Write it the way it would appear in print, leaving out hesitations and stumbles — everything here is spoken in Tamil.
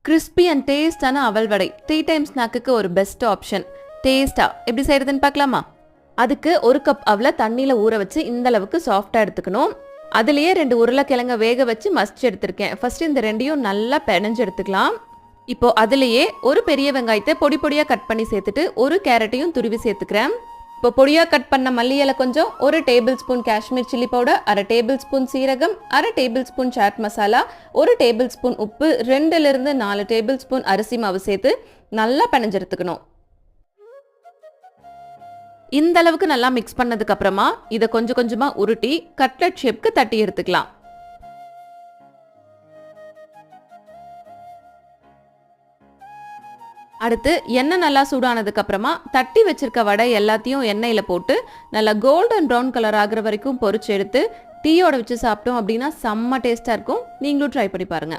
கிறிஸ்பி அண்ட் டேஸ்டான அவல் வடை டீ டைம் ஸ்நாக்குக்கு ஒரு பெஸ்ட் ஆப்ஷன். டேஸ்டா எப்படி செய்யறதுன்னு பார்க்கலாமா? அதுக்கு 1 கப் அவலை தண்ணியில் ஊற வச்சு இந்த அளவுக்கு சாஃப்டாக எடுத்துக்கணும். அதுலேயே 2 உருளைக்கிழங்க வேக வச்சு மசிச்சு எடுத்திருக்கேன். ஃபர்ஸ்ட் இந்த ரெண்டையும் நல்லா பிணைஞ்சு எடுத்துக்கலாம். இப்போ அதுலேயே ஒரு பெரிய வெங்காயத்தை பொடி பொடியாக கட் பண்ணி சேர்த்துட்டு ஒரு கேரட்டையும் துருவி சேர்த்துக்கிறேன். இப்போ பொடியாக கட் பண்ண மல்லி இலை கொஞ்சம், 1 tablespoon Kashmir chilli powder, 1/2 tablespoon சீரகம், 1/2 tablespoon chaat masala, 1 tablespoon உப்பு, 2லிருந்து 4 டேபிள் ஸ்பூன் அரிசி மாவு சேர்த்து நல்லா பிணைஞ்செடுத்துக்கணும். இந்த அளவுக்கு நல்லா மிக்ஸ் பண்ணதுக்கு அப்புறமா இதை கொஞ்சம் கொஞ்சமா உருட்டி கட்லெட் ஷேப்க்கு தட்டி எடுத்துக்கலாம். அடுத்து எண்ணெய் நல்லா சூடானதுக்கு அப்புறமா தட்டி வச்சிருக்க வடை எல்லாத்தையும் எண்ணெயில போட்டு நல்லா கோல்டன் ப்ரௌன் கலர் ஆகுற வரைக்கும் பொரிச்சு எடுத்து டீயோட வச்சு சாப்பிட்டோம் அப்படின்னா செம்ம டேஸ்டா இருக்கும். நீங்களும் ட்ரை பண்ணி பாருங்க.